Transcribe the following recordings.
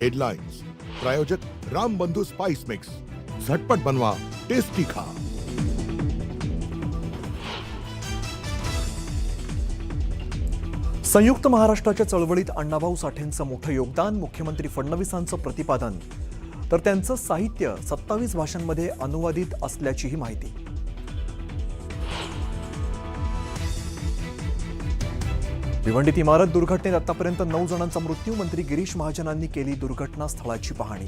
Headlines प्रायोजक राम बंधू spice mix, झटपट बनवा, टेस्टी खा। संयुक्त महाराष्ट्राच्या चळवळीत अण्णाभाऊ साठेंचं मोठं योगदान, मुख्यमंत्री फडणवीसांचं प्रतिपादन। तर त्यांचं साहित्य 27 भाषांमध्ये अनुवादित असल्याचीही माहिती। भिवंडीत इमारत दुर्घटनेत आतापर्यंत 9 जणांचा मृत्यू, मंत्री गिरीश महाजनांनी केली दुर्घटनास्थळाची पाहणी।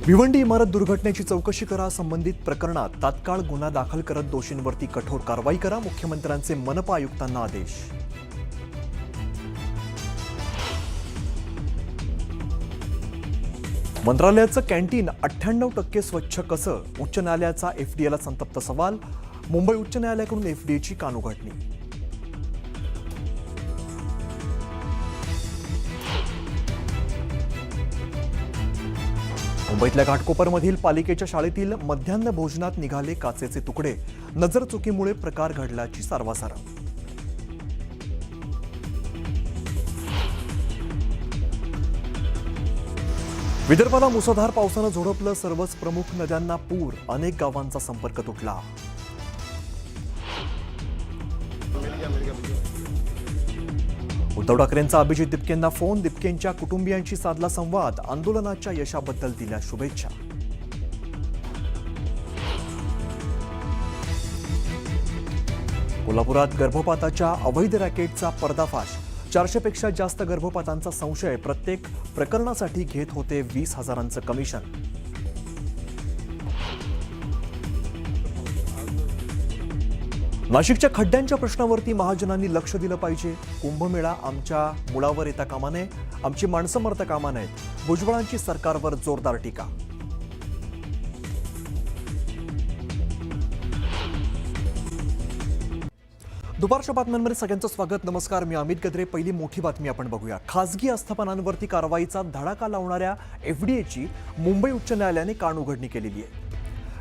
भिवंडी इमारत दुर्घटनेची चौकशी करा, संबंधित प्रकरणात तात्काळ गुन्हा दाखल करत दोषींवरती कठोर कारवाई करा, मुख्यमंत्र्यांचे मनपा आयुक्तांना आदेश। मंत्रालयाचं कॅन्टीन 98% स्वच्छ कसं? उच्च न्यायालयाचा एफडीएला संतप्त सवाल, मुंबई उच्च न्यायालयाकडून एफडीएची कानउघडणी। मुंबईतल्या घाटकोपरमधील पालिकेच्या शाळेतील मध्यान्ह भोजनात निघाले काचेचे तुकडे, नजर चुकीमुळे प्रकार घडल्याची सारवासारव। विदर्भाला मुसळधार पावसानं झोडपलं, सर्वच प्रमुख नद्यांना पूर, अनेक गावांचा संपर्क तुटला। उद्धव ठाकरेंचा अभिजित दिपकेंना फोन, दिपकेंच्या कुटुंबियांशी साधला संवाद, आंदोलनाच्या यशाबद्दल दिल्या शुभेच्छा। कोल्हापुरात गर्भपाताच्या अवैध रॅकेटचा पर्दाफाश, 400 पेक्षा जास्त गर्भपातांचा संशय, प्रत्येक प्रकरणासाठी घेत होते 20,000चं कमिशन। नाशिकच्या खड्ड्यांच्या प्रश्नावरती महाजनांनी लक्ष दिलं पाहिजे, कुंभमेळा आमच्या मुळावर येता कामा नये, आमची माणसं मरता कामा नयेत, भुजबळांची सरकारवर जोरदार टीका। दुपारच्या बातम्यांमध्ये सगळ्यांचं स्वागत। नमस्कार, मी अमित गद्रे। पहिली मोठी बातमी आपण बघूया। खासगी आस्थापनांवरती कारवाईचा धडाका लावणाऱ्या एफडीएची मुंबई उच्च न्यायालयाने कानउघडणी केलेली आहे।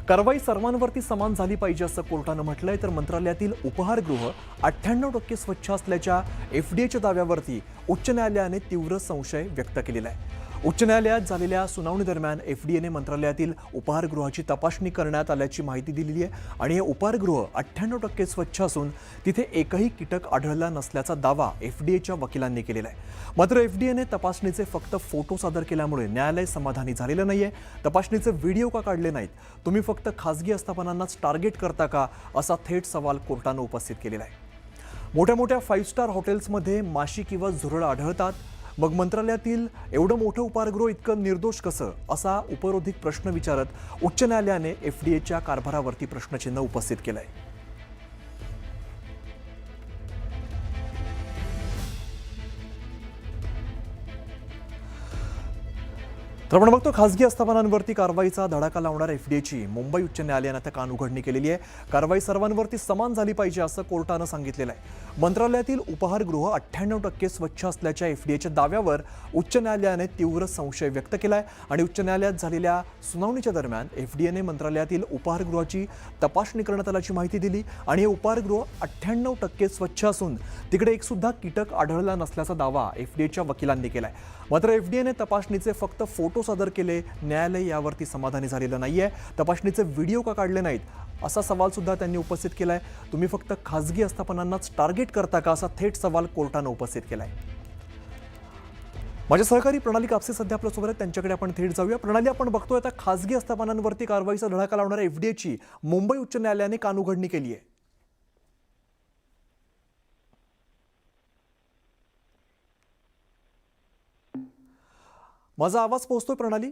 कारवाई सर्वांवरती समान झाली पाहिजे असं कोर्टानं म्हटलंय, तर मंत्रालयातील उपहारगृह 98% स्वच्छ असल्याच्या एफडीएच्या दाव्यावरती उच्च न्यायालयाने तीव्र संशय व्यक्त केलेला आहे। उच्च न्यायालयात झालेल्या सुनावणी दरम्यान एफडीएने मंत्रालयातील उपहारगृहाची तपासणी करण्यात आल्याची माहिती दिलेली आहे आणि हे उपहारगृह 98% स्वच्छ असून तिथे एकही कीटक आढळला नसल्याचा दावा एफडीएच्या वकिलांनी केलेला आहे। मात्र एफडीएने तपासणीचे फक्त फोटो सादर केल्यामुळे न्यायालय समाधानी झालेलं नाहीये। तपासणीचे व्हिडिओ का काढले नाहीत? तुम्ही फक्त खासगी आस्थापनांनाच टार्गेट करता का, असा थेट सवाल कोर्टानं उपस्थित केलेला आहे। मोठ्या मोठ्या 5 स्टार हॉटेल्समध्ये माशी किंवा झुरळ आढळतात, मग मंत्रालयातील एवढं मोठं उपहारगृह इतकं निर्दोष कसं, असा उपरोधिक प्रश्न विचारत उच्च न्यायालयाने एफडीएच्या कारभारावरती प्रश्नचिन्ह उपस्थित केलंय। तर आपण बघतो, खासगी आस्थापनांवरती कारवाईचा धडाका लावणाऱ्या एफडीएची मुंबई उच्च न्यायालयाने आता कानउघडणी केलेली आहे। कारवाई सर्वांवरती समान झाली पाहिजे असं कोर्टानं सांगितलेलं आहे। मंत्रालयातील उपहारगृह 98% स्वच्छ असल्याच्या एफडीएच्या दाव्यावर उच्च न्यायालयाने तीव्र संशय व्यक्त केलाय आणि उच्च न्यायालयात झालेल्या सुनावणीच्या दरम्यान एफडीएने मंत्रालयातील उपहारगृहाची तपासणी करण्यात आल्याची माहिती दिली आणि हे उपहारगृह 98% स्वच्छ असून तिकडे एक सुद्धा कीटक आढळला नसल्याचा दावा एफडीएच्या वकिलांनी केलाय। मात्र एफडीएने तपासणीचे फक्त फोटो सादर केले, न्यायालय यावरती समाधानी झालेलं नाहीये। तपासणीचे व्हिडिओ का काढले नाहीत, असा सवाल सुद्धा त्यांनी उपस्थित केलाय। तुम्ही फक्त खासगी आस्थापनांनाच टार्गेट करता का, असा थेट सवाल कोर्टानं उपस्थित केलाय। माझे सहकारी प्रणाली कापसे सध्या आपल्यासोबत आहेत, त्यांच्याकडे आपण थेट जाऊया। प्रणाली, आपण बघतोय आता खासगी आस्थापनांवरती कारवाईचा धडाका लावणाऱ्या एफडीएची मुंबई उच्च न्यायालयाने कानउघडणी केली आहे। माझा आवाज पोहोचतोय प्रणाली?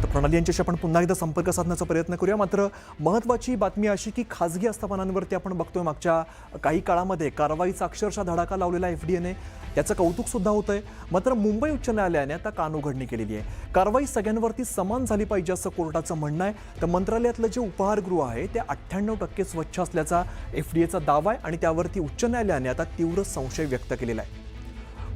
तर प्रणाली यांच्याशी आपण पुन्हा एकदा संपर्क साधण्याचा प्रयत्न करूया। मात्र महत्त्वाची बातमी अशी की खासगी आस्थापनांवरती आपण बघतोय मागच्या काही काळामध्ये कारवाईचा अक्षरशः धडाका लावलेला एफडीएने, त्याचं कौतुक सुद्धा होतंय। मात्र मुंबई उच्च न्यायालयाने आता कानउघडणी केलेली आहे। कारवाई सगळ्यांवरती समान झाली पाहिजे असं कोर्टाचं म्हणणं आहे। तर मंत्रालयातलं जे उपहारगृह आहे ते 98% स्वच्छ असल्याचा एफडीएचा दावा आहे आणि त्यावरती उच्च न्यायालयाने आता तीव्र संशय व्यक्त केलेला आहे।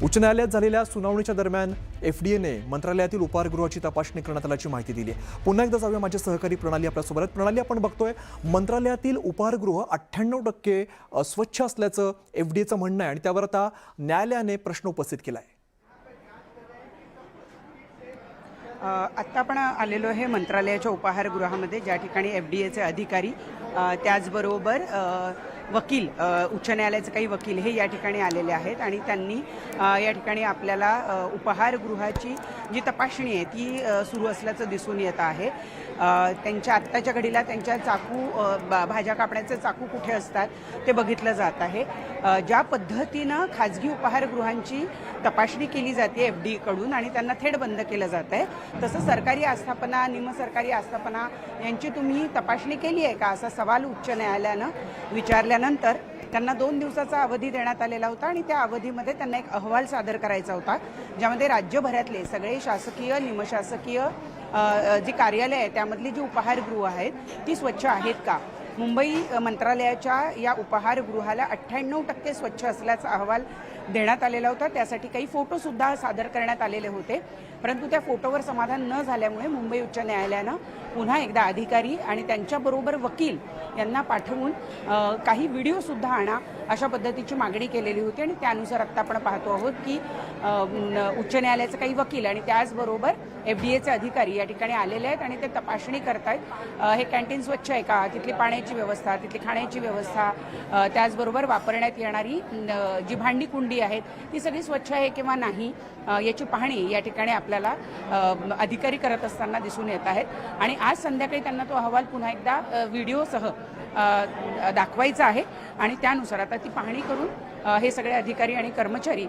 उच्च न्यायालयात झालेल्या सुनावणीच्या दरम्यान एफडीएने मंत्रालयातील उपाहारगृहाची तपासणी करण्यात आल्याची माहिती दिली आहे. पुन्हा एकदा जाऊया माझे सहकारी प्रणाली आपल्यासोबत आहेत. प्रणाली, आपण बघतोय मंत्रालयातील उपाहारगृह 98% स्वच्छ असल्याचं एफडीएचं म्हणणं आहे आणि त्यावर आता न्यायालयाने प्रश्न उपस्थित केला आहे. आत्ता आपण आलेलो आहे मंत्रालयाच्या उपाहारगृहामध्ये, ज्या ठिकाणी एफडीएचे अधिकारी त्याचबरोबर वकील, उच्च न्यायालयाचे काही वकील हे या ठिकाणी आलेले आहेत आणि त्यांनी या ठिकाणी आपल्याला उपाहारगृहाची जी तपासणी आहे ती सुरू असल्याचं दिसून येत आहे. त्यांच्या आत्ताच्या घडीला त्यांच्या भाज्या कापण्याचे चाकू कुठे असतात ते बघितलं जात आहे. ज्या पद्धतीनं खाजगी उपाहारगृहांची तपासणी केली जाते एफडीकडून आणि त्यांना थेट बंद केलं जात आहे, तसं सरकारी आस्थापना, निमसरकारी आस्थापना यांची तुम्ही तपासणी केली आहे का, असा सवाल उच्च न्यायालयानं विचारल्यानंतर त्यांना 2 दिवसाचा अवधी देण्यात आलेला होता आणि त्या अवधीमध्ये त्यांना एक अहवाल सादर करायचा होता, ज्यामध्ये राज्यभरातले सगळे शासकीय, निमशासकीय जी कार्यालय आहे त्यामधली जी उपाहारगृह आहेत ती स्वच्छ आहेत का. मुंबई मंत्रालयाच्या या उपाहारगृहाला 98% स्वच्छ असल्याचा अहवाल देण्यात आलेला होता. त्यासाठी काही फोटोसुद्धा सादर करण्यात आलेले होते, परंतु त्या फोटोवर समाधान न झाल्यामुळे मुंबई उच्च न्यायालयानं पुन्हा एकदा अधिकारी आणि त्यांच्याबरोबर वकील यांना पाठवून काही व्हिडिओसुद्धा आणा अशा पद्धतीची मागणी केलेली होती आणि त्यानुसार आत्ता आपण पाहतो आहोत की उच्च न्यायालयाचे काही वकील आणि त्याचबरोबर एफडीएचे अधिकारी या ठिकाणी आलेले आहेत आणि ते तपासणी करतायत. हे कॅन्टीन स्वच्छ आहे का, तिथली पाण्याची व्यवस्था, तिथली खाण्याची व्यवस्था, त्याचबरोबर वापरण्यात येणारी जी भांडी कुंडी आहेत ती सगळी स्वच्छ आहे किंवा नाही याची पाहणी या ठिकाणी आपल्याला अधिकारी करत असताना दिसून येत आहेत. आणि आज संध्याकाळी त्यांना तो अहवाल पुन्हा एकदा व्हिडिओसह दाखवायचा आहे आणि त्यानुसार आता ती पाहणी करून हे सगळे अधिकारी आणि कर्मचारी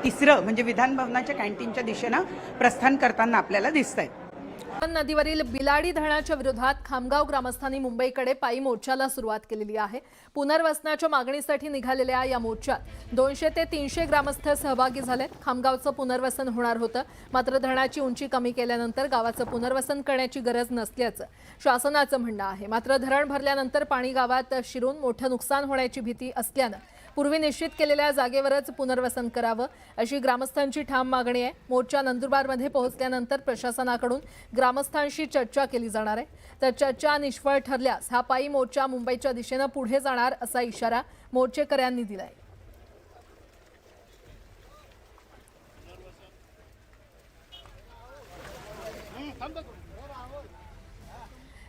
तिसरं म्हणजे विधान भवनाच्या कॅन्टीनच्या दिशेनं प्रस्थान करताना आपल्याला दिसत आहेत. नदीवरील बिलाडी धरणाच्या विरोधात खामगाव ग्रामस्थांनी मुंबईकडे पायी मोर्चाला सुरुवात केलेली आहे. पुनर्वसनाच्या मागणीसाठी निघालेल्या या मोर्चात 200 ते 300 ग्रामस्थ सहभागी झालेत. खामगावचं पुनर्वसन होणार होतं, मात्र धरणाची उंची कमी केल्यानंतर गावाचं पुनर्वसन करण्याची गरज नसल्याचं शासनाचं म्हणणं आहे. मात्र धरण भरल्यानंतर पाणी गावात शिरून मोठं नुकसान होण्याची भीती असल्यानं पूर्वी निश्चित केलेल्या जागेवरच पुनर्वसन करावं अशी ग्रामस्थांची ठाम मागणी आहे. मोर्चा नंदुरबारमध्ये पोहोचल्यानंतर प्रशासनाकडून ग्रामस्थांशी चर्चा केली जाणार आहे. तर चर्चा निष्फळ ठरल्यास हा पायी मोर्चा मुंबईच्या दिशेनं पुढे जाणार असा इशारा मोर्चेकऱ्यांनी दिलाय.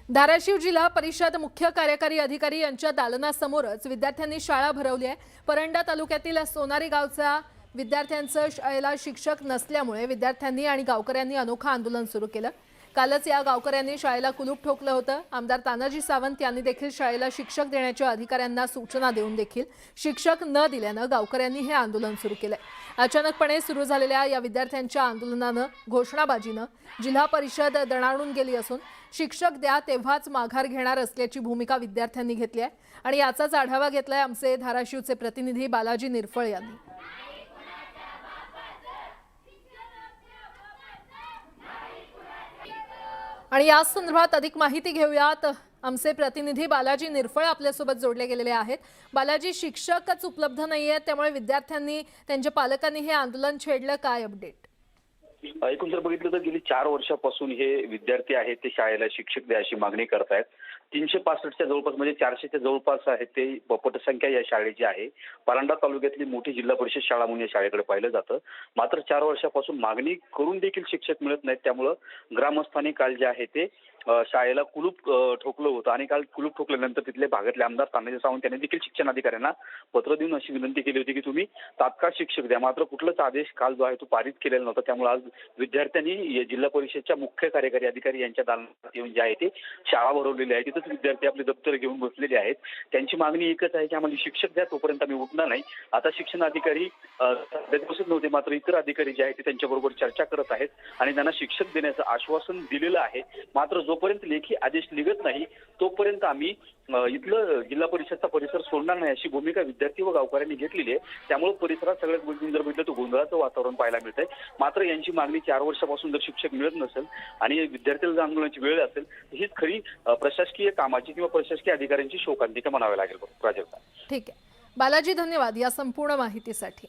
धाराशिव जिल्हा परिषद मुख्य कार्यकारी अधिकारी यांच्या दालनासमोरच विद्यार्थ्यांनी शाळा भरवली आहे. परंडा तालुक्यातील सोनारी गावच्या विद्यार्थ्यांचं शाळेला शिक्षक नसल्यामुळे विद्यार्थ्यांनी आणि गावकऱ्यांनी अनोखं आंदोलन सुरू केलं. कालच या गावकऱ्यांनी शाळेला कुलूप ठोकलं होतं. आमदार तानाजी सावंत यांनी देखील शाळेला शिक्षक देण्याच्या अधिकाऱ्यांना सूचना देऊन देखील शिक्षक न दिल्यानं गावकऱ्यांनी हे आंदोलन सुरू केलंय. अचानकपणे सुरू झालेल्या या विद्यार्थ्यांच्या आंदोलनानं, घोषणाबाजीनं जिल्हा परिषद दणाणून गेली असून शिक्षक द्या तेव्हाच माघार घेणार असल्याची भूमिका विद्यार्थ्यांनी घेतली आहे आणि याचाच आढावा घेतलाय आमचे धाराशिवचे प्रतिनिधी बालाजी निरफळ यांनी. आणि या संदर्भात अधिक माहिती घेऊयात. आमचे प्रतिनिधी बालाजी निरफळ आपल्यासोबत जोडले गेलेले आहेत. बालाजी, शिक्षकच उपलब्ध नाहीये, त्यामुळे विद्यार्थ्यांनी, त्यांच्या पालकांनी हे आंदोलन छेडलं, काय अपडेट? एकूण जर बघितलं तर गेली 4 वर्षापासून हे विद्यार्थी आहेत ते शाळेला शिक्षक द्या अशी मागणी करतायत. 365च्या जवळपास म्हणजे 400च्या जवळपास आहेत ते पटसंख्या या शाळेची आहे. परांडा तालुक्यातली मोठी जिल्हा परिषद शाळा म्हणून या शाळेकडे पाहिलं जातं. मात्र 4 वर्षापासून मागणी करून देखील शिक्षक मिळत नाहीत. त्यामुळं ग्रामस्थांनी काल जे आहे ते शाळेला कुलूप ठोकलं होतं आणि काल कुलूप ठोकल्यानंतर तिथले भागातले आमदार तानाजी सावंत यांनी देखील शिक्षण अधिकाऱ्यांना पत्र देऊन अशी विनंती केली होती की तुम्ही तात्काळ शिक्षक द्या. मात्र कुठलाच आदेश काल जो आहे तो पारित केलेला नव्हता. त्यामुळे आज विद्यार्थ्यांनी जिल्हा परिषदच्या मुख्य कार्यकारी अधिकारी यांच्या दालनात येऊन जे आहे ते शाळा भरवलेली आहे. तिथंच विद्यार्थी आपले दप्तर घेऊन बसलेले आहेत. त्यांची मागणी एकच आहे की आम्हाला शिक्षक द्या, तोपर्यंत आम्ही उठणार नाही. आता शिक्षण अधिकारी बसत नव्हते, मात्र इतर अधिकारी जे आहेत ते त्यांच्याबरोबर चर्चा करत आहेत आणि त्यांना शिक्षक देण्याचं आश्वासन दिलेलं आहे. मात्र जोपर्यंत लेखी आदेश निघत नाही तोपर्यंत आम्ही इथलं जिल्हा परिषदचा परिसर सोडणार नाही अशी भूमिका विद्यार्थी व गावकऱ्यांनी घेतलेली आहे. त्यामुळे परिसरात सगळ्यात गोष्टी जर बघितलं तर गोंधळाचं वातावरण पाहायला मिळतंय. मात्र यांची मागणी 4 वर्षापासून जर शिक्षक मिळत नसेल आणि विद्यार्थ्याला जर आंदोलनाची वेळ असेल हीच खरी प्रशासकीय कामाची किंवा प्रशासकीय अधिकाऱ्यांची शोकांतिका म्हणावी लागेल. प्राजक्ता, ठीक आहे बालाजी, धन्यवाद या संपूर्ण माहितीसाठी.